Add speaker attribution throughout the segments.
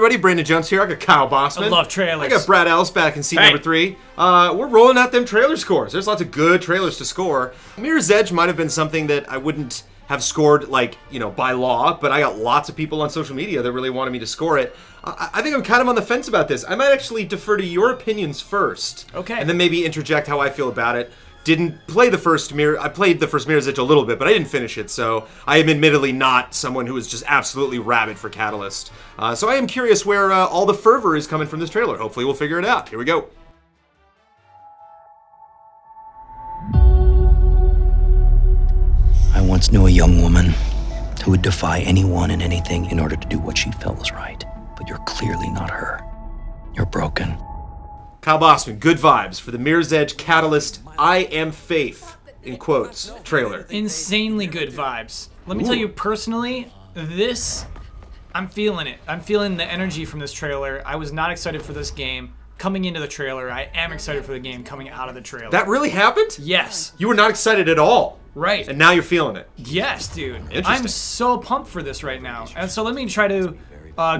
Speaker 1: everybody. Brandon Jones here. I got Kyle Bossman.
Speaker 2: I love trailers.
Speaker 1: I got Brad Ellis back in seat number 3. We're rolling out them trailer scores. There's lots of good trailers to score. Mirror's Edge might have been something that I wouldn't have scored, by law, but I got lots of people on social media that really wanted me to score it. I think I'm kind of on the fence about this. I might actually defer to your opinions first.
Speaker 2: Okay.
Speaker 1: And then maybe interject how I feel about it. Didn't play the first Mirror. I played the first Mirror's Edge a little bit, but I didn't finish it, so I am admittedly not someone who is just absolutely rabid for Catalyst. So I am curious where all the fervor is coming from this trailer. Hopefully we'll figure it out. Here we go.
Speaker 3: I once knew a young woman who would defy anyone and anything in order to do what she felt was right. But you're clearly not her. You're broken.
Speaker 1: Kyle Bossman, good vibes for the Mirror's Edge Catalyst I Am Faith, in quotes, trailer.
Speaker 2: Insanely good vibes. Let me tell you personally, I'm feeling it. I'm feeling the energy from this trailer. I was not excited for this game coming into the trailer. I am excited for the game coming out of the trailer.
Speaker 1: That really happened?
Speaker 2: Yes.
Speaker 1: You were not excited at all.
Speaker 2: Right.
Speaker 1: And now you're feeling it.
Speaker 2: Yes, dude.
Speaker 1: Interesting.
Speaker 2: I'm so pumped for this right now. And so let me try to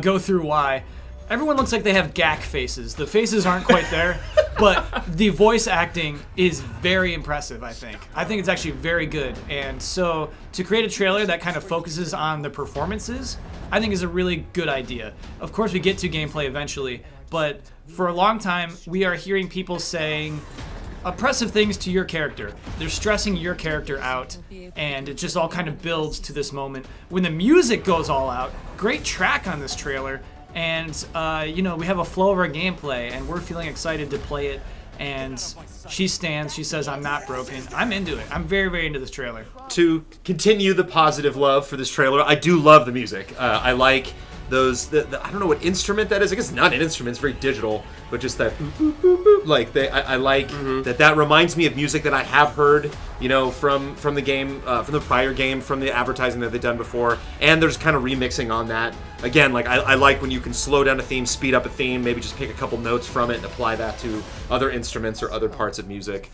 Speaker 2: go through why. Everyone looks like they have gack faces. The faces aren't quite there, but the voice acting is very impressive, I think. I think it's actually very good. And so to create a trailer that kind of focuses on the performances, I think is a really good idea. Of course, we get to gameplay eventually, but for a long time, we are hearing people saying oppressive things to your character. They're stressing your character out, and it just all kind of builds to this moment. When the music goes all out, great track on this trailer, and we have a flow of our gameplay, and we're feeling excited to play it. And she says, I'm not broken. I'm into it. I'm very, very into this trailer.
Speaker 1: To continue the positive love for this trailer, I do love the music. I like those, I don't know what instrument that is. I guess not an instrument, it's very digital, but just that boop, boop, boop, boop. I like that reminds me of music that I have heard, from the game, from the prior game, from the advertising that they've done before, and there's kind of remixing on that. Again, I like when you can slow down a theme, speed up a theme, maybe just pick a couple notes from it and apply that to other instruments or other parts of music.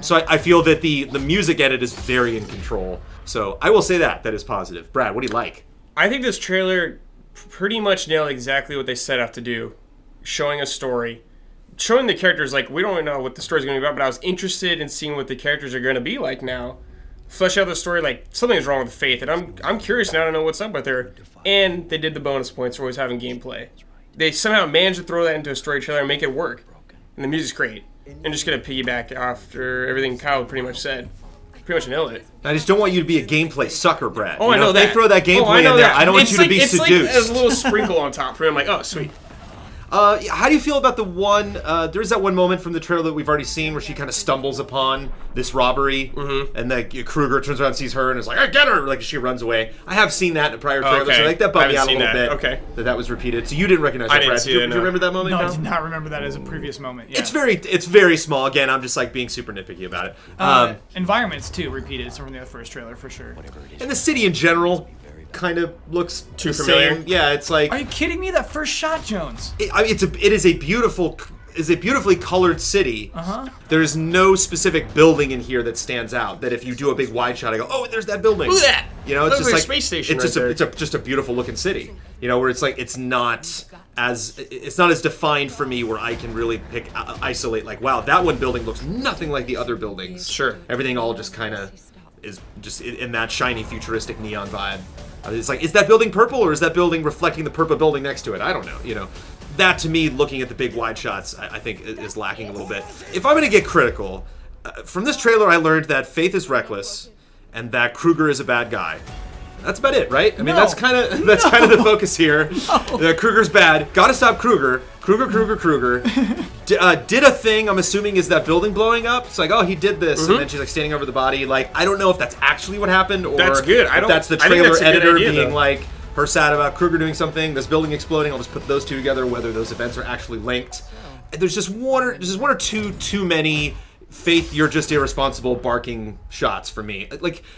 Speaker 1: So I feel that the music edit is very in control. So I will say that is positive. Brad, what do you like?
Speaker 4: I think this trailer pretty much nailed exactly what they set out to do. Showing a story. Showing the characters, we don't know what the story's going to be about, but I was interested in seeing what the characters are going to be like now. Flesh out the story, something's wrong with Faith, and I'm curious now to know what's up with her. And they did the bonus points for always having gameplay. They somehow managed to throw that into a story trailer and make it work. And the music's great. I'm just going to piggyback after everything Kyle pretty much said. Pretty much nailed it.
Speaker 1: I just don't want you to be a gameplay sucker, Brad.
Speaker 4: I know
Speaker 1: if
Speaker 4: that.
Speaker 1: They throw that gameplay in there. I don't want you to be seduced.
Speaker 4: It's like a little sprinkle on top for me. I'm like, oh, sweet.
Speaker 1: How do you feel about the one, there's that one moment from the trailer that we've already seen where she kind of stumbles upon this robbery, and Kruger turns around and sees her and is like, I get her! She runs away. I have seen that in a prior trailer, so that bugged me out a little bit.
Speaker 4: Okay.
Speaker 1: That was repeated. So you didn't recognize that, Brad. Do you remember that moment?
Speaker 2: No, I did not remember that as a previous moment. Yeah.
Speaker 1: It's very small. Again, I'm just being super nitpicky about it.
Speaker 2: Environments, too, repeated from the first trailer, for sure.
Speaker 1: And the city in general kind of looks
Speaker 4: too familiar.
Speaker 1: Same. Yeah, it's like.
Speaker 2: Are you kidding me? That first shot, Jones.
Speaker 1: It is a beautifully colored city. There's no specific building in here that stands out. That if you do a big wide shot, I go, oh, there's that building.
Speaker 4: Look at that.
Speaker 1: It's just
Speaker 4: like a space station.
Speaker 1: It's just a beautiful looking city. Where it's not as defined for me where I can really isolate. Wow, that one building looks nothing like the other buildings.
Speaker 4: Sure.
Speaker 1: Everything all just kind of is just in that shiny futuristic neon vibe. It's is that building purple or is that building reflecting the purple building next to it? I don't know. That to me, looking at the big wide shots, I think is lacking a little bit. If I'm going to get critical, from this trailer I learned that Faith is reckless and that Kruger is a bad guy. That's about it, right? I mean, that's kind of the focus here. Kruger's bad. Gotta stop Kruger. Kruger. Did a thing, I'm assuming, is that building blowing up? It's he did this, and then she's standing over the body. I don't know if that's actually what happened, or
Speaker 4: that's good.
Speaker 1: If that's the trailer editor being her sad about Kruger doing something, this building exploding. I'll just put those two together, whether those events are actually linked. There's just one or two too many Faith, you're just irresponsible barking shots for me.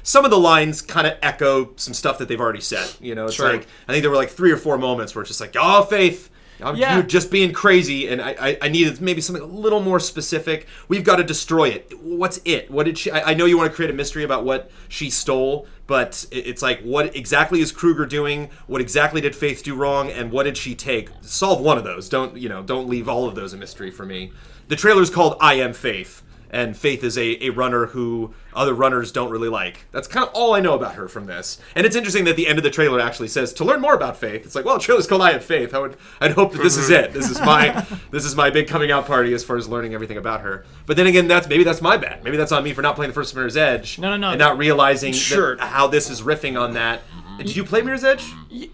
Speaker 1: Some of the lines kind of echo some stuff that they've already said. It's
Speaker 4: sure.
Speaker 1: I think there were 3 or 4 moments where it's just oh, Faith, You're just being crazy, and I needed maybe something a little more specific. We've got to destroy it. What's it? What did she? I know you want to create a mystery about what she stole, but it's like, what exactly is Kruger doing? What exactly did Faith do wrong? And what did she take? Solve one of those. Don't leave all of those a mystery for me. The trailer's called I Am Faith. And Faith is a runner who other runners don't really like. That's kind of all I know about her from this. And it's interesting that the end of the trailer actually says, to learn more about Faith. It's like, well, the trailer's called I Am Faith. I'd hope that this is it. This is my big coming out party as far as learning everything about her. But then again, maybe that's my bad. Maybe that's on me for not playing the first Mirror's Edge.
Speaker 2: No.
Speaker 1: And not realizing
Speaker 4: Sure.
Speaker 1: how this is riffing on that. Did you play Mirror's Edge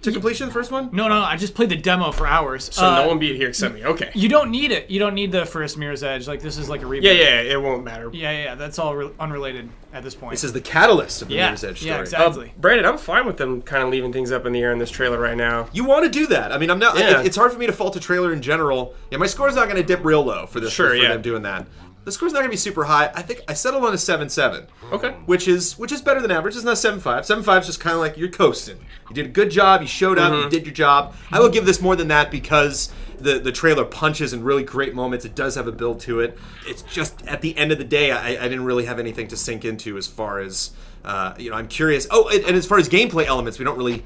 Speaker 1: to completion, the first one?
Speaker 2: No, I just played the demo for hours.
Speaker 4: So no one beat here except me. Okay.
Speaker 2: You don't need it. You don't need the first Mirror's Edge. Like, this is like a reboot.
Speaker 4: Yeah, it won't matter.
Speaker 2: Yeah, that's all unrelated at this point.
Speaker 1: This is the catalyst of the
Speaker 2: Yeah,
Speaker 1: Mirror's Edge story.
Speaker 2: yeah, exactly.
Speaker 4: Brandon, I'm fine with them kind of leaving things up in the air in this trailer right now.
Speaker 1: You want to do that. I mean, I'm not.
Speaker 4: Yeah.
Speaker 1: It's hard for me to fault a trailer in general. Yeah, my score's not going to dip real low for this.
Speaker 4: Sure,
Speaker 1: for
Speaker 4: yeah.
Speaker 1: them doing that. The score's not going to be super high. I think I settled on a 7.7.
Speaker 4: Okay.
Speaker 1: Which is better than average. It's not 7.5. 7.5 is just kind of like you're coasting. You did a good job. You showed up. You did your job. I will give this more than that because the trailer punches in really great moments. It does have a build to it. It's just at the end of the day, I didn't really have anything to sink into as far as I'm curious. Oh, and as far as gameplay elements, we don't really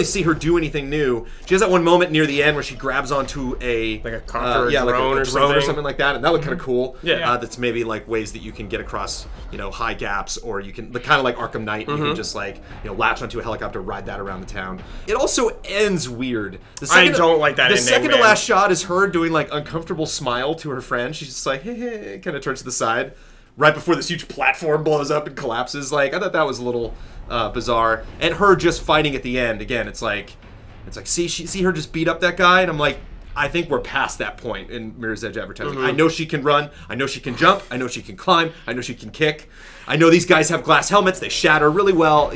Speaker 1: see her do anything new. She has that one moment near the end where she grabs onto a
Speaker 4: copter or drone
Speaker 1: or
Speaker 4: or
Speaker 1: something like that, and that looked kind of cool.
Speaker 4: Yeah.
Speaker 1: That's maybe like ways that you can get across high gaps, or you can kind of like Arkham Knight. You can just latch onto a helicopter, ride that around the town. It also ends weird.
Speaker 4: I don't like that
Speaker 1: The
Speaker 4: ending,
Speaker 1: second to
Speaker 4: man.
Speaker 1: last shot is her doing like uncomfortable smile to her friend. She's just like, hey, kind of turns to the side. Right before this huge platform blows up and collapses. Like, I thought that was a little bizarre. And her just fighting at the end, again, it's like see her just beat up that guy, and I'm like, I think we're past that point in Mirror's Edge advertising. I know she can run, I know she can jump, I know she can climb, I know she can kick. I know these guys have glass helmets, they shatter really well,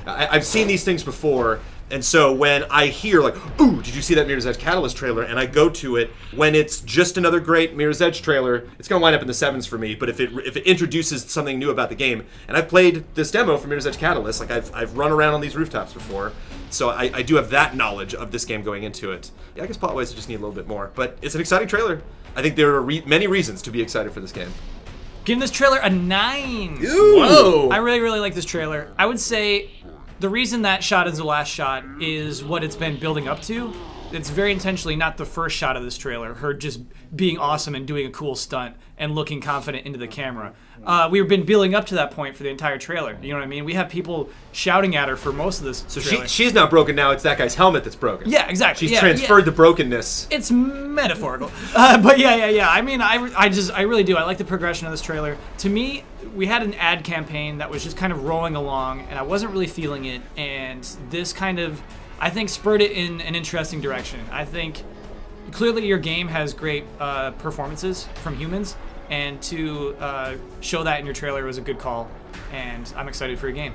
Speaker 1: I've seen these things before. And so when I hear like, ooh, did you see that Mirror's Edge Catalyst trailer? And I go to it, when it's just another great Mirror's Edge trailer, it's going to line up in the 7s for me. But if it introduces something new about the game, and I've played this demo for Mirror's Edge Catalyst, like I've run around on these rooftops before, so I do have that knowledge of this game going into it. Yeah, I guess plot-wise I just need a little bit more. But it's an exciting trailer. I think there are many reasons to be excited for this game.
Speaker 2: Giving this trailer a 9.
Speaker 1: Ooh.
Speaker 4: Whoa.
Speaker 2: I really, really like this trailer. I would say the reason that shot is the last shot is what it's been building up to. It's very intentionally not the first shot of this trailer, her just being awesome and doing a cool stunt and looking confident into the camera. We've been building up to that point for the entire trailer. You know what I mean? We have people shouting at her for most of this trailer.
Speaker 1: She's not broken now, it's that guy's helmet that's broken.
Speaker 2: Yeah, exactly.
Speaker 1: She's transferred the brokenness.
Speaker 2: It's metaphorical. But yeah. I mean, I really do. I like the progression of this trailer. To me, we had an ad campaign that was just kind of rolling along, and I wasn't really feeling it. And this kind of, I think, spurred it in an interesting direction. I think clearly your game has great performances from humans, and to show that in your trailer was a good call. And I'm excited for your game.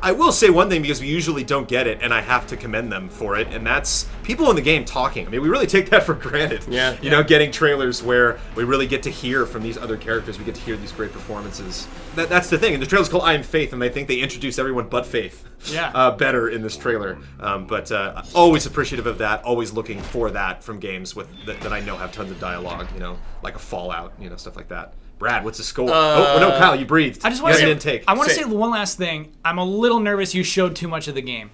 Speaker 1: I will say one thing, because we usually don't get it, and I have to commend them for it, and that's people in the game talking. I mean, we really take that for granted.
Speaker 4: Yeah.
Speaker 1: You know, getting trailers where we really get to hear from these other characters. We get to hear these great performances. That's the thing. And the trailer's called I Am Faith, and I think they introduce everyone but Faith better in this trailer. But always appreciative of that, always looking for that from games that I know have tons of dialogue, like a Fallout, stuff like that. Brad, what's the score? Oh, no, Kyle, you breathed.
Speaker 2: I just want to say,
Speaker 1: intake.
Speaker 2: I want to say one last thing. I'm a little nervous you showed too much of the game.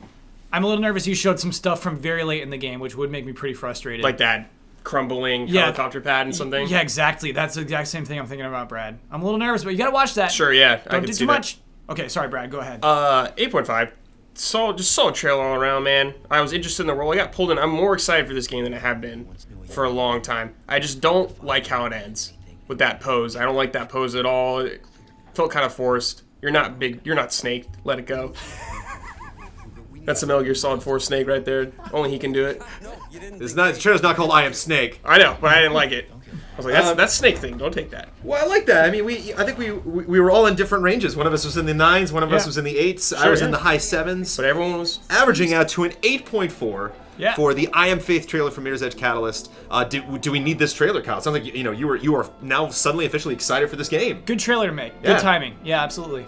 Speaker 2: I'm a little nervous you showed some stuff from very late in the game, which would make me pretty frustrated.
Speaker 4: Like that crumbling helicopter pad and something?
Speaker 2: Yeah, exactly. That's the exact same thing I'm thinking about, Brad. I'm a little nervous, but you got to watch that.
Speaker 4: Sure, yeah. I
Speaker 2: Don't
Speaker 4: can
Speaker 2: do
Speaker 4: see
Speaker 2: too
Speaker 4: that.
Speaker 2: much. Okay, sorry, Brad. Go ahead.
Speaker 4: 8.5. Just solid trailer all around, man. I was interested in the role. I got pulled in. I'm more excited for this game than I have been for a long time. I just don't like how it ends with that pose. I don't like that pose at all. It felt kind of forced. You're not big. You're not Snake. Let it go. That's a Metal Gear Solid 4 Snake right there. Only he can do it.
Speaker 1: The trailer's not called I Am Snake.
Speaker 4: I know, but I didn't like it. I was like, that's Snake thing. Don't take that.
Speaker 1: Well, I like that. I mean, I think we were all in different ranges. One of us was in the 9s, one of us was in the 8s. I was in the high 7s.
Speaker 4: But everyone was
Speaker 1: averaging out to an 8.4 for the I Am Faith trailer from Mirror's Edge Catalyst. Do we need this trailer, Kyle? It sounds like you are now suddenly officially excited for this game.
Speaker 2: Good trailer to make.
Speaker 1: Yeah.
Speaker 2: Good timing. Yeah, absolutely.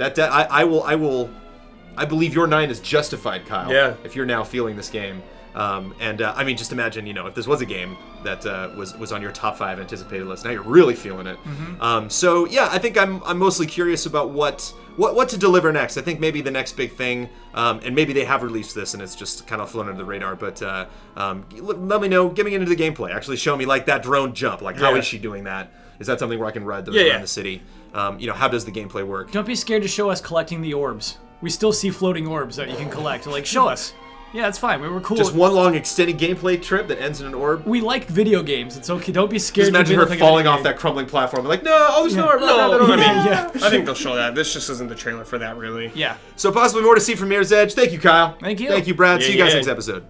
Speaker 1: I believe your 9 is justified, Kyle.
Speaker 4: Yeah.
Speaker 1: If you're now feeling this game. And I mean, just imagine, if this was a game that was on your top 5 anticipated list, now you're really feeling it. So yeah, I think I'm mostly curious about what to deliver next. I think maybe the next big thing, and maybe they have released this and it's just kind of flown under the radar. But let me know, get me into the gameplay. Actually, show me like that drone jump. Like, how is she doing that? Is that something where I can ride those around the city? How does the gameplay work?
Speaker 2: Don't be scared to show us collecting the orbs. We still see floating orbs that you can collect. Like, show us. Yeah, it's fine. We were cool.
Speaker 1: Just one long extended gameplay trip that ends in an orb.
Speaker 2: We like video games. It's okay. Don't be scared.
Speaker 1: Just imagine her falling off that crumbling platform. Like, no, there's no orb.
Speaker 4: No, I think they'll show that. This just isn't the trailer for that, really.
Speaker 2: Yeah.
Speaker 1: So possibly more to see from Mirror's Edge. Thank you, Kyle.
Speaker 2: Thank you.
Speaker 1: Thank you, Brad.
Speaker 4: Yeah,
Speaker 1: see you guys
Speaker 4: yeah.
Speaker 1: next episode.